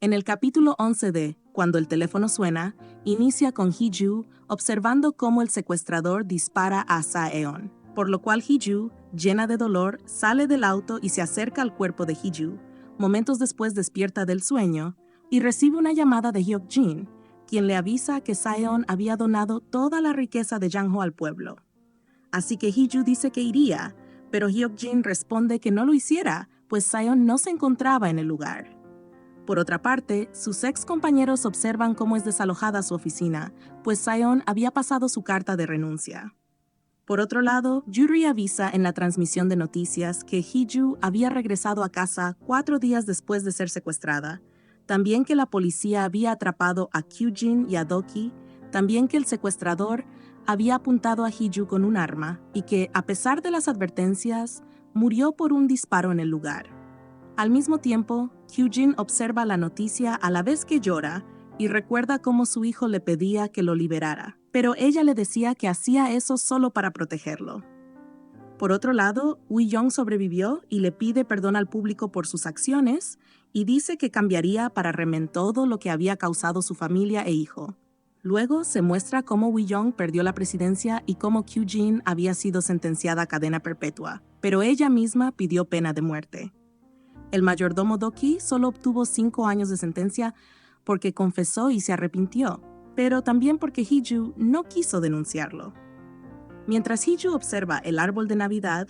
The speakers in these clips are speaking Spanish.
En el capítulo 11 de Cuando el teléfono suena, inicia con Hee-ju observando cómo el secuestrador dispara a Saeon, por lo cual Hee-ju, llena de dolor, sale del auto y se acerca al cuerpo de Hee-ju. Momentos después despierta del sueño y recibe una llamada de Hyuk-jin, quien le avisa que Saeon había donado toda la riqueza de Jang-ho al pueblo. Así que Hee-ju dice que iría, pero Hyuk-jin responde que no lo hiciera, pues Saeon no se encontraba en el lugar. Por otra parte, sus ex compañeros observan cómo es desalojada su oficina, pues Saeon había pasado su carta de renuncia. Por otro lado, Yuri avisa en la transmisión de noticias que Hee-ju había regresado a casa 4 días después de ser secuestrada, también que la policía había atrapado a Kyujin y a Doki, también que el secuestrador había apuntado a Hee-ju con un arma y que, a pesar de las advertencias, murió por un disparo en el lugar. Al mismo tiempo, Kyujin observa la noticia a la vez que llora y recuerda cómo su hijo le pedía que lo liberara, pero ella le decía que hacía eso solo para protegerlo. Por otro lado, Woo-young sobrevivió y le pide perdón al público por sus acciones y dice que cambiaría para remendar todo lo que había causado su familia e hijo. Luego se muestra cómo Woo-young perdió la presidencia y cómo Kyujin había sido sentenciada a cadena perpetua, pero ella misma pidió pena de muerte. El mayordomo Doki solo obtuvo 5 años de sentencia porque confesó y se arrepintió, pero también porque Hee-ju no quiso denunciarlo. Mientras Hee-ju observa el árbol de Navidad,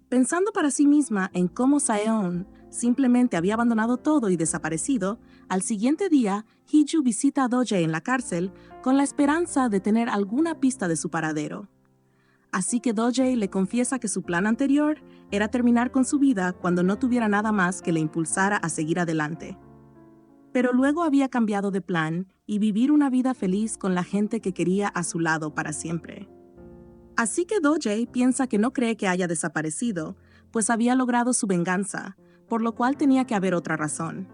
pensando para sí misma en cómo Saeon simplemente había abandonado todo y desaparecido, al siguiente día, Hee-ju visita a Do-jae en la cárcel con la esperanza de tener alguna pista de su paradero. Así que Do-jae le confiesa que su plan anterior era terminar con su vida cuando no tuviera nada más que le impulsara a seguir adelante. Pero luego había cambiado de plan y vivir una vida feliz con la gente que quería a su lado para siempre. Así que Do-jae piensa que no cree que haya desaparecido, pues había logrado su venganza, por lo cual tenía que haber otra razón.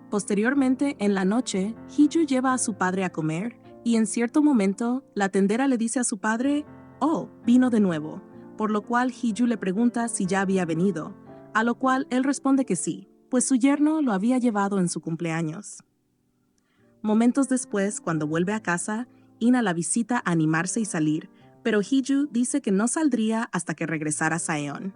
Posteriormente, en la noche, Hee-ju lleva a su padre a comer y en cierto momento, la tendera le dice a su padre: «Oh, vino de nuevo», por lo cual Hee-ju le pregunta si ya había venido, a lo cual él responde que sí, pues su yerno lo había llevado en su cumpleaños. Momentos después, cuando vuelve a casa, Ina la visita a animarse y salir, pero Hee-ju dice que no saldría hasta que regresara Saeon.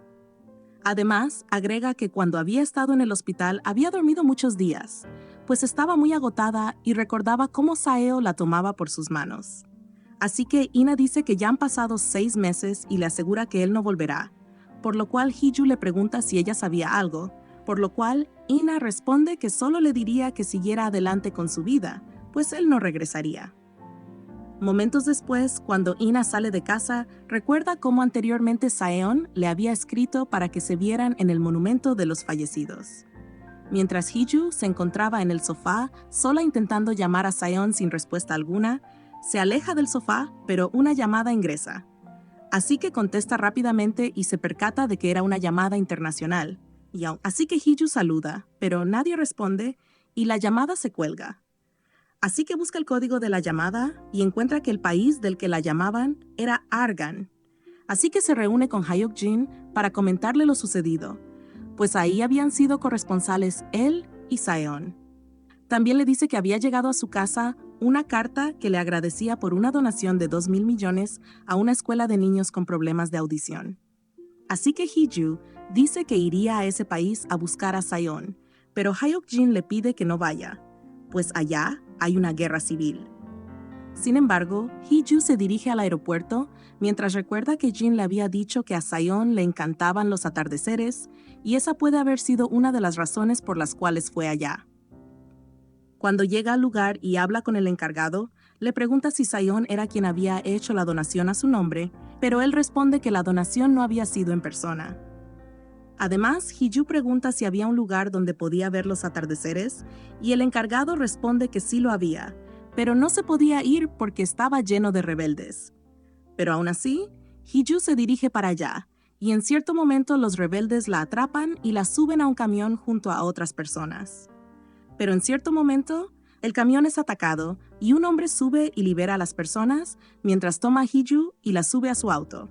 Además, agrega que cuando había estado en el hospital había dormido muchos días, pues estaba muy agotada y recordaba cómo Saeo la tomaba por sus manos. Así que Ina dice que ya han pasado 6 meses y le asegura que él no volverá, por lo cual Hee-ju le pregunta si ella sabía algo, por lo cual Ina responde que solo le diría que siguiera adelante con su vida, pues él no regresaría. Momentos después, cuando Ina sale de casa, recuerda cómo anteriormente Saeon le había escrito para que se vieran en el monumento de los fallecidos. Mientras Hee-ju se encontraba en el sofá, sola intentando llamar a Saeon sin respuesta alguna, se aleja del sofá, pero una llamada ingresa. Así que contesta rápidamente y se percata de que era una llamada internacional. Así que Hee-ju saluda, pero nadie responde y la llamada se cuelga. Así que busca el código de la llamada y encuentra que el país del que la llamaban era Argan. Así que se reúne con Hyuk-jin para comentarle lo sucedido, pues ahí habían sido corresponsales él y Saeon. También le dice que había llegado a su casa una carta que le agradecía por una donación de 2.000 millones a una escuela de niños con problemas de audición. Así que Hee-ju dice que iría a ese país a buscar a Saeon, pero Hyuk-jin le pide que no vaya, pues allá hay una guerra civil. Sin embargo, Hee-ju se dirige al aeropuerto mientras recuerda que Jin le había dicho que a Saeon le encantaban los atardeceres y esa puede haber sido una de las razones por las cuales fue allá. Cuando llega al lugar y habla con el encargado, le pregunta si Saeon era quien había hecho la donación a su nombre, pero él responde que la donación no había sido en persona. Además, Hee-ju pregunta si había un lugar donde podía ver los atardeceres y el encargado responde que sí lo había, pero no se podía ir porque estaba lleno de rebeldes. Pero aún así, Hee-ju se dirige para allá y en cierto momento los rebeldes la atrapan y la suben a un camión junto a otras personas. Pero en cierto momento, el camión es atacado y un hombre sube y libera a las personas mientras toma a Hee-ju y la sube a su auto.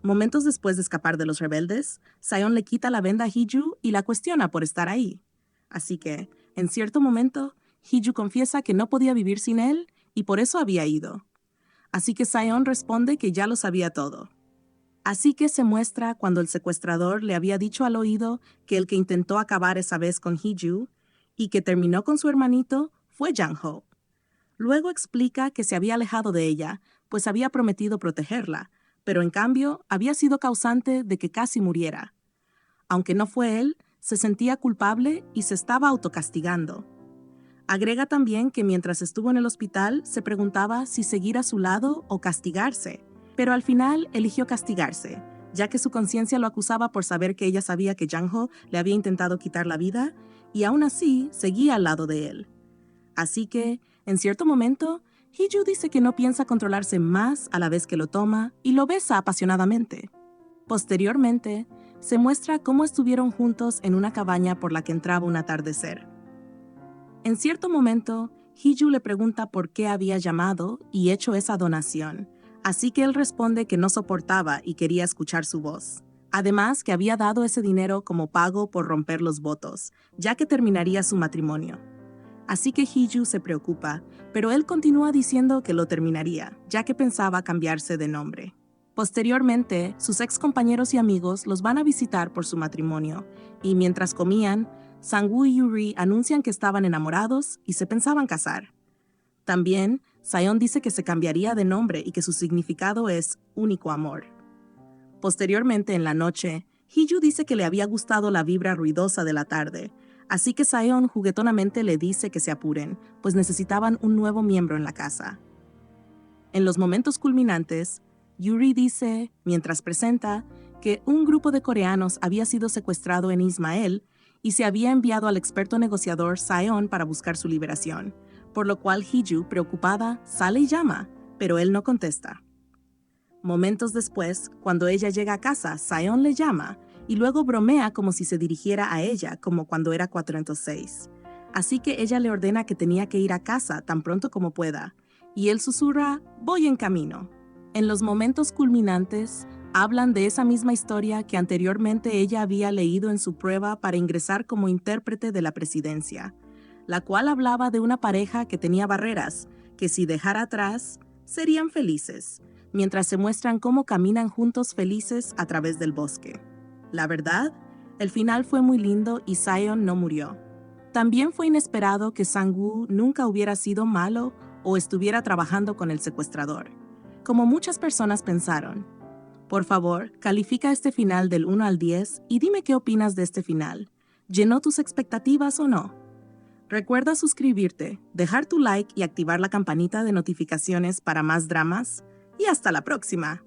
Momentos después de escapar de los rebeldes, Saeon le quita la venda a Hee-ju y la cuestiona por estar ahí. Así que, En cierto momento, Hee-ju confiesa que no podía vivir sin él y por eso había ido. Así que Saeon responde que ya lo sabía todo. Así que se muestra cuando el secuestrador le había dicho al oído que el que intentó acabar esa vez con Hee-ju y que terminó con su hermanito fue Jang-ho. Luego explica que se había alejado de ella, pues había prometido protegerla, pero en cambio había sido causante de que casi muriera. Aunque no fue él, se sentía culpable y se estaba autocastigando. Agrega también que mientras estuvo en el hospital se preguntaba si seguir a su lado o castigarse, pero al final eligió castigarse, ya que su conciencia lo acusaba por saber que ella sabía que Jang-ho le había intentado quitar la vida y aún así seguía al lado de él. Así que, en cierto momento, Hee-ju dice que no piensa controlarse más a la vez que lo toma y lo besa apasionadamente. Posteriormente, se muestra cómo estuvieron juntos en una cabaña por la que entraba un atardecer. En cierto momento, Hee-ju le pregunta por qué había llamado y hecho esa donación, así que él responde que no soportaba y quería escuchar su voz. Además, que había dado ese dinero como pago por romper los votos, ya que terminaría su matrimonio. Así que Hee-ju se preocupa, pero él continúa diciendo que lo terminaría, ya que pensaba cambiarse de nombre. Posteriormente, sus ex compañeros y amigos los van a visitar por su matrimonio, y mientras comían, Sang-woo y Yuri anuncian que estaban enamorados y se pensaban casar. También, Saeon dice que se cambiaría de nombre y que su significado es único amor. Posteriormente, en la noche, Hee-ju dice que le había gustado la vibra ruidosa de la tarde, así que Saeon juguetonamente le dice que se apuren, pues necesitaban un nuevo miembro en la casa. En los momentos culminantes, Yuri dice, mientras presenta, que un grupo de coreanos había sido secuestrado en Ismael y se había enviado al experto negociador Saeon para buscar su liberación, por lo cual Hee-ju, preocupada, sale y llama, pero él no contesta. Momentos después, cuando ella llega a casa, Saeon le llama y luego bromea como si se dirigiera a ella, como cuando era 406. Así que ella le ordena que tenía que ir a casa tan pronto como pueda, y él susurra, «Voy en camino». En los momentos culminantes, hablan de esa misma historia que anteriormente ella había leído en su prueba para ingresar como intérprete de la presidencia, la cual hablaba de una pareja que tenía barreras, que si dejara atrás, serían felices, mientras se muestran cómo caminan juntos felices a través del bosque. La verdad, el final fue muy lindo y Saeon no murió. También fue inesperado que Sang-woo nunca hubiera sido malo o estuviera trabajando con el secuestrador, como muchas personas pensaron. Por favor, califica este final del 1 al 10 y dime qué opinas de este final. ¿Llenó tus expectativas o no? Recuerda suscribirte, dejar tu like y activar la campanita de notificaciones para más dramas. Y hasta la próxima.